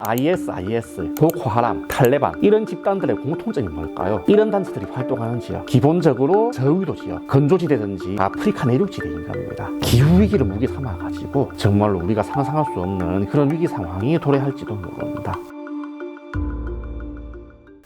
IS, 보코하람, 탈레반 이런 집단들의 공통점이 뭘까요? 이런 단체들이 활동하는 지역 기본적으로 저위도 지역, 건조지대든지 아프리카 내륙지대인 겁니다. 기후위기를 무기 삼아가지고 정말로 우리가 상상할 수 없는 그런 위기 상황이 도래할지도 모릅니다.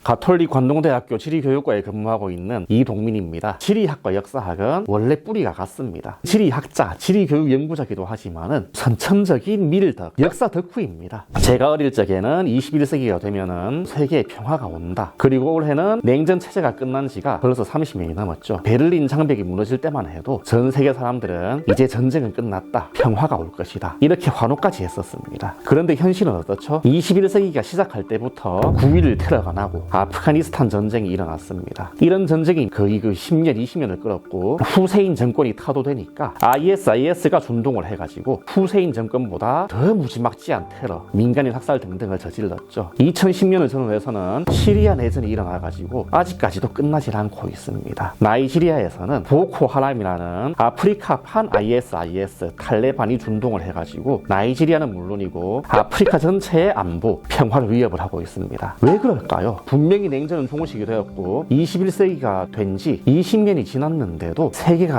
가톨릭 관동대학교 지리교육과에 근무하고 있는 이동민입니다. 지리학과 역사학은 원래 뿌리가 같습니다. 지리학자, 지리교육 연구자기도 하지만은 선천적인 밀덕, 역사 덕후입니다. 제가 어릴 적에는 21세기가 되면은 세계에 평화가 온다. 그리고 올해는 냉전 체제가 끝난 지가 벌써 30년이 넘었죠. 베를린 장벽이 무너질 때만 해도 전 세계 사람들은 이제 전쟁은 끝났다. 평화가 올 것이다. 이렇게 환호까지 했었습니다. 그런데 현실은 어떻죠? 21세기가 시작할 때부터 9.11 테러가 나고 아프가니스탄 전쟁이 일어났습니다. 이런 전쟁이 거의 10년, 20년을 끌었고 후세인 정권이 타도되니까 IS가 준동을 해가지고 후세인 정권보다 더 무지막지한 테러, 민간인 학살 등등을 저질렀죠. 2010년을 전후해서는 시리아 내전이 일어나가지고 아직까지도 끝나질 않고 있습니다. 나이지리아에서는 보코하람이라는 아프리카판 IS, 탈레반이 준동을 해가지고 나이지리아는 물론이고 아프리카 전체의 안보, 평화를 위협을 하고 있습니다. 왜 그럴까요? 분명히 냉전은 종식이 되었고 21세기가 된 지 20년이 지났는데도 세계가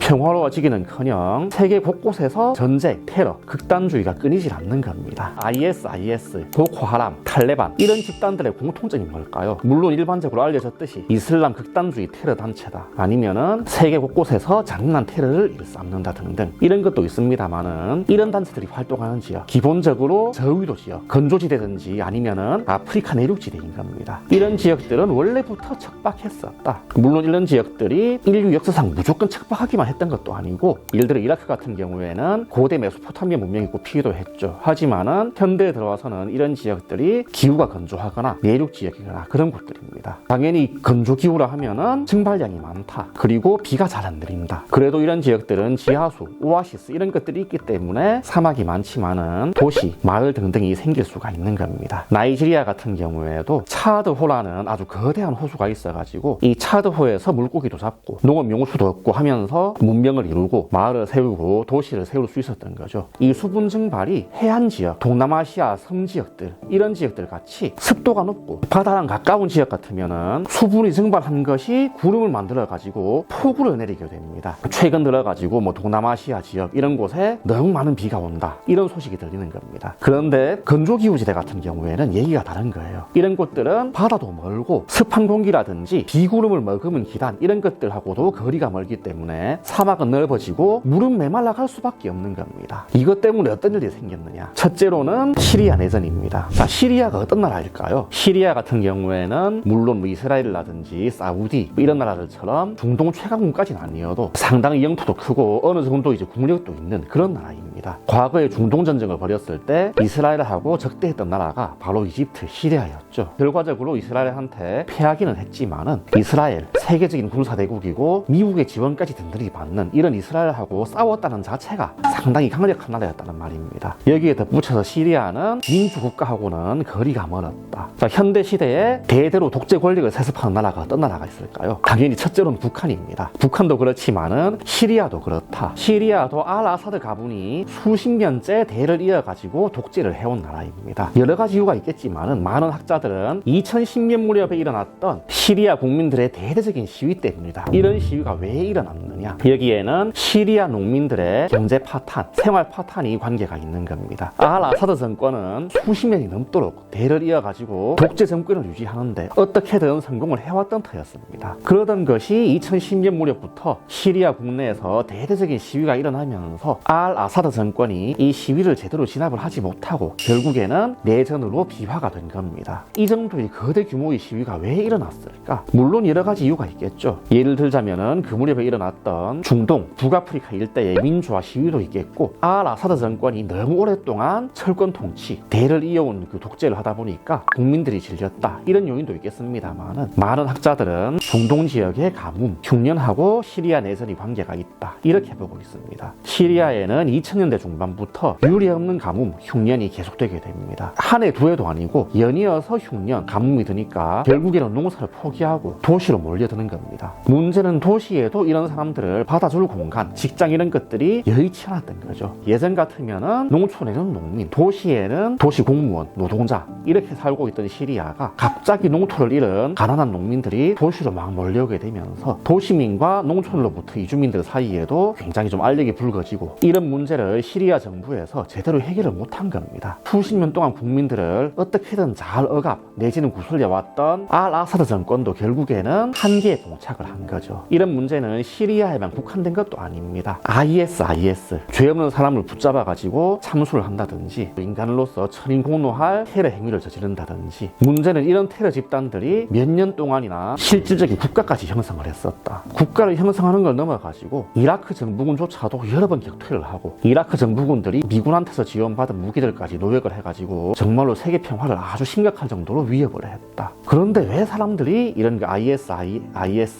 평화로워지기는커녕 세계 곳곳에서 전쟁, 테러, 극단주의가 끊이질 않는 겁니다. IS, 보코하람, 탈레반 이런 집단들의 공통점이 뭘까요? 물론 일반적으로 알려졌듯이 이슬람 극단주의 테러 단체다. 아니면은 세계 곳곳에서 잔인한 테러를 일삼는다 등등 이런 것도 있습니다만은 이런 단체들이 활동하는 지역 기본적으로 저위도 지역, 건조지대든지 아니면은 아프리카 내륙지대인 겁니다. 이런 지역들은 원래부터 척박했었다. 물론 이런 지역들이 인류 역사상 무조건 척박하기만 했던 것도 아니고 예를 들어 이라크 같은 경우에는 고대 메소포타미아 문명이 꼽히기도 했죠. 하지만은 현대에 들어와서는 이런 지역들이 기후가 건조하거나 내륙 지역이거나 그런 곳들입니다. 당연히 건조기후라 하면은 증발량이 많다. 그리고 비가 잘 안 내린다. 그래도 이런 지역들은 지하수, 오아시스 이런 것들이 있기 때문에 사막이 많지만은 도시, 마을 등등이 생길 수가 있는 겁니다. 나이지리아 같은 경우에도 차드호라는 아주 거대한 호수가 있어가지고 이 차드호에서 물고기도 잡고 농업 용수도 얻고 하면서 문명을 이루고 마을을 세우고 도시를 세울 수 있었던 거죠. 이 수분 증발이 해안 지역, 동남아시아 섬 지역들 이런 지역들 같이 습도가 높고 바다랑 가까운 지역 같으면은 수분이 증발한 것이 구름을 만들어가지고 폭우를 내리게 됩니다. 최근 들어가지고 뭐 동남아시아 지역 이런 곳에 너무 많은 비가 온다 이런 소식이 들리는 겁니다. 그런데 건조기후지대 같은 경우에는 얘기가 다른 거예요. 이런 곳들은 바다도 멀고 습한 공기라든지 비구름을 머금은 기단 이런 것들하고도 거리가 멀기 때문에 사막은 넓어지고 물은 메말라 갈 수밖에 없는 겁니다. 이것 때문에 어떤 일이 생겼느냐? 첫째로는 시리아 내전입니다. 자, 시리아가 어떤 나라일까요? 시리아 같은 경우에는 물론 뭐 이스라엘이라든지 사우디 이런 나라들처럼 중동 최강국까지는 아니어도 상당히 영토도 크고 어느 정도 이제 국력도 있는 그런 나라입니다. 과거에 중동 전쟁을 벌였을 때 이스라엘하고 적대했던 나라가 바로 이집트, 시리아였죠. 결과적으로 이스라엘한테 패하기는 했지만은 이스라엘 세계적인 군사대국이고 미국의 지원까지 든든히 받는 이런 이스라엘하고 싸웠다는 자체가 상당히 강력한 나라였다는 말입니다. 여기에 덧붙여서 시리아는 민주국가하고는 거리가 멀었다. 자, 현대 시대에 대대로 독재 권력을 세습하는 나라가 어떤 나라가 있을까요? 당연히 첫째로는 북한입니다. 북한도 그렇지만은 시리아도 그렇다. 시리아도 알-아사드 가문이 수십 년째 대를 이어가지고 독재를 해온 나라입니다. 여러 가지 이유가 있겠지만은 많은 학자들은 2010년 무렵에 일어났던 시리아 국민들의 대대적인 시위 때문이다. 이런 시위가 왜 일어났느냐? 여기에는 시리아 농민들의 경제 파탄, 생활 파탄이 관계가 있는 겁니다. 알-아사드 정권은 수십 년이 넘도록 대를 이어가지고 독재 정권을 유지하는데 어떻게든 성공을 해왔던 터였습니다. 그러던 것이 2010년 무렵부터 시리아 국내에서 대대적인 시위가 일어나면서 알-아사드 정권이 이 시위를 제대로 진압을 하지 못하고 결국에는 내전으로 비화가 된 겁니다. 이 정도의 거대 규모의 시위가 왜 일어났을까? 물론 여러 가지 이유가 있겠죠. 예를 들자면은 그 무렵에 일어났던 중동, 북아프리카 일대의 민주화 시위도 있겠고 알-아사드 정권이 너무 오랫동안 철권 통치, 대를 이어온 그 독재를 하다 보니까 국민들이 질렸다. 이런 요인도 있겠습니다만은 많은 학자들은 중동 지역의 가뭄, 흉년하고 시리아 내전이 관계가 있다. 이렇게 보고 있습니다. 시리아에는 2000년 2000년대 중반부터 유례 없는 가뭄, 흉년이 계속되게 됩니다. 한 해 두 해도 아니고 연이어서 흉년, 가뭄이 드니까 결국에는 농사를 포기하고 도시로 몰려드는 겁니다. 문제는 도시에도 이런 사람들을 받아줄 공간, 직장 이런 것들이 여의치 않았던 거죠. 예전 같으면은 농촌에는 농민, 도시에는 도시 공무원, 노동자 이렇게 살고 있던 시리아가 갑자기 농토를 잃은 가난한 농민들이 도시로 막 몰려오게 되면서 도시민과 농촌으로부터 이주민들 사이에도 굉장히 좀 알력이 붉어지고 이런 문제를 시리아 정부에서 제대로 해결을 못한 겁니다. 수십 년 동안 국민들을 어떻게든 잘 억압 내지는 구슬려왔던 알-아사드 정권도 결국에는 한계에 봉착을 한 거죠. 이런 문제는 시리아에만 국한된 것도 아닙니다. IS 죄 없는 사람을 붙잡아가지고 참수를 한다든지 인간으로서 천인공노할 테러 행위를 저지른다든지 문제는 이런 테러 집단들이 몇 년 동안이나 실질적인 국가까지 형성을 했었다. 국가를 형성하는 걸 넘어가지고 이라크 정부군조차도 여러 번 격퇴를 하고 이라크 정부군들이 미군한테서 지원받은 무기들까지 노역을 해가지고 정말로 세계 평화를 아주 심각할 정도로 위협을 했다. 그런데 왜 사람들이 이런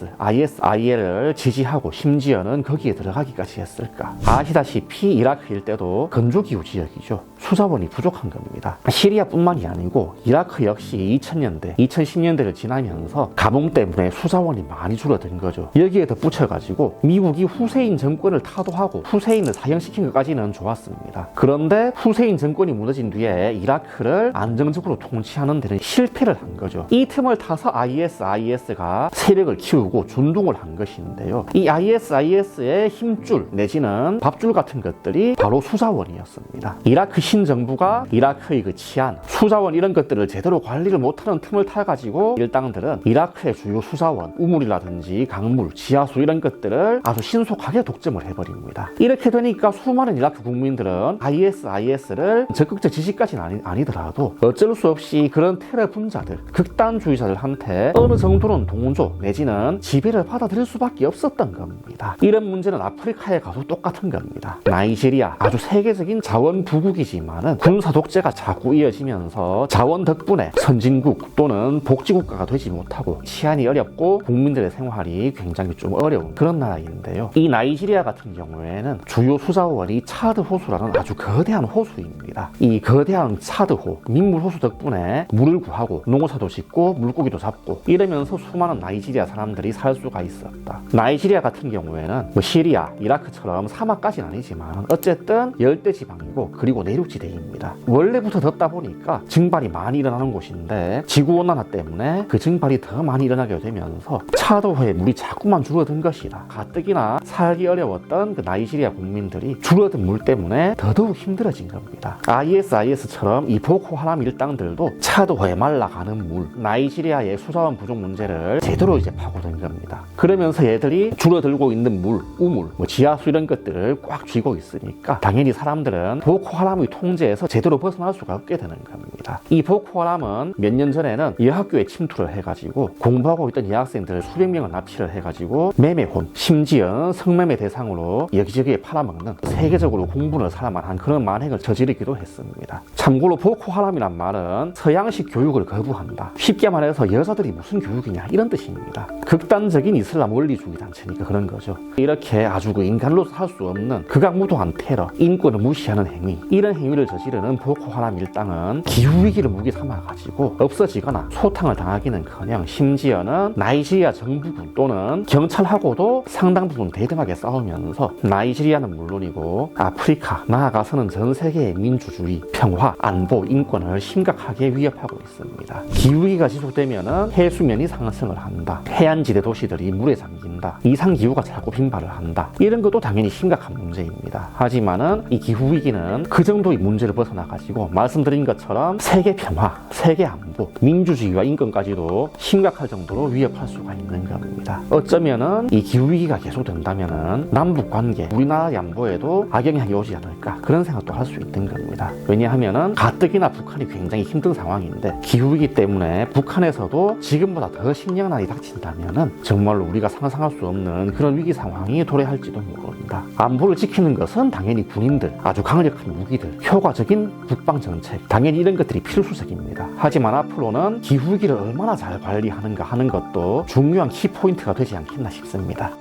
ISIL을 지지하고 심지어는 거기에 들어가기까지 했을까? 아시다시피 이라크 일대도 건조기후 지역이죠. 수자원이 부족한 겁니다. 시리아뿐만이 아니고 이라크 역시 2000년대, 2010년대를 지나면서 가뭄 때문에 수자원이 많이 줄어든 거죠. 여기에 덧붙여가지고 미국이 후세인 정권을 타도하고 후세인을 사형시킨 것까지는 좋았습니다. 그런데 후세인 정권이 무너진 뒤에 이라크를 안정적으로 통치하는 데는 실패를 한 거죠. 이 틈을 타서 IS가 세력을 키우고 준동을 한 것인데요. 이 IS의 힘줄 내지는 밥줄 같은 것들이 바로 수자원이었습니다. 이라크 신정부가 이라크의 그 치안, 수자원 이런 것들을 제대로 관리를 못하는 틈을 타가지고 일당들은 이라크의 주요 수자원, 우물이라든지 강물, 지하수 이런 것들을 아주 신속하게 독점을 해버립니다. 이렇게 되니까 수많은 이라크 국민들은 IS를 적극적 지지까지는 아니더라도 어쩔 수 없이 그런 테러 분자들, 극단주의자들한테 어느 정도는 동조 내지는 지배를 받아들일 수밖에 없었던 겁니다. 이런 문제는 아프리카에 가도 똑같은 겁니다. 나이지리아, 아주 세계적인 자원 부국이지만은 군사 독재가 자꾸 이어지면서 자원 덕분에 선진국 또는 복지국가가 되지 못하고 치안이 어렵고 국민들의 생활이 굉장히 좀 어려운 그런 나라인데요. 이 나이지리아 같은 경우에는 주요 수자원이 차드 호수라는 아주 거대한 호수입니다. 이 거대한 차드호, 민물호수 덕분에 물을 구하고 농사도 짓고 물고기도 잡고 이러면서 수많은 나이지리아 사람들이 살 수가 있었다. 나이지리아 같은 경우에는 시리아, 이라크처럼 사막까지는 아니지만 어쨌든 열대지방이고 그리고 내륙지대입니다. 원래부터 덥다 보니까 증발이 많이 일어나는 곳인데 지구온난화 때문에 그 증발이 더 많이 일어나게 되면서 차도호의 물이 자꾸만 줄어든 것이다. 가뜩이나 살기 어려웠던 그 나이지리아 국민들이 줄어든 물 때문에 더더욱 힘들어진 겁니다. IS처럼 이 보코하람 일당들도 차도호에 말라가는 물, 나이지리아의 수자원 부족 문제를 제대로 이제 파고든 겁니다. 그러면서 얘들이 줄어들고 있는 물, 우물, 지하수 이런 것들을 꽉 쥐고 있으니까 당연히 사람들은 보코하람의 통제에서 제대로 벗어날 수가 없게 되는 겁니다. 이 보코하람은 몇 년 전에는 여학교에 침투를 해가지고 공부하고 있던 여학생들을 수백 명을 납치를 해가지고 매매혼, 심지어 성매매 대상으로 여기저기에 팔아먹는 세계적으로 공분을 살아만한 그런 만행을 저지르기도 했습니다. 참고로 보코하람이란 말은 서양식 교육을 거부한다. 쉽게 말해서 여자들이 무슨 교육이냐 이런 뜻입니다. 극단적인 이슬람 원리주의 단체니까 그런 거죠. 이렇게 아주 그 인간으로서 할 수 없는 극악무도한 테러, 인권을 무시하는 행위, 이런 행위를 저지르는 보코하람 일당은 기후위기를 무기 삼아가지고 없어지거나 소탕을 당하기는커녕 심지어는 나이지리아 정부군 또는 경찰하고도 상당 부분 대등하게 싸우면서 나이지리아는 물론이고 아프리카, 나아가서는 전 세계의 민주주의, 평화, 안보, 인권을 심각하게 위협하고 있습니다. 기후위기가 지속되면은 해수면이 상승을 한다. 해안지대 도시들이 물에 잠긴다. 이상기후가 자꾸 빈발을 한다. 이런 것도 당연히 심각한 문제입니다. 하지만은 이 기후위기는 그 정도의 문제를 벗어나가지고 말씀드린 것처럼 세계 평화, 세계 안보, 민주주의와 인권까지도 심각할 정도로 위협할 수가 있는 겁니다. 어쩌면은 이 기후위기가 계속된다면은 남북관계, 우리나라의 안보에도 악영향이 오지 않을까 그런 생각도 할 수 있는 겁니다. 왜냐하면은 가뜩이나 북한이 굉장히 힘든 상황인데 기후위기 때문에 북한에서도 지금보다 더 심령난이 닥친다면은 정말로 우리가 상상할 수 없는 그런 위기 상황이 도래할지도 모릅니다. 안보를 지키는 것은 당연히 군인들, 아주 강력한 무기들, 효과적인 국방정책, 당연히 이런 것들이 필수적입니다. 하지만 앞으로는 기후위기를 얼마나 잘 관리하는가 하는 것도 중요한 키포인트가 되지 않겠나 싶습니다.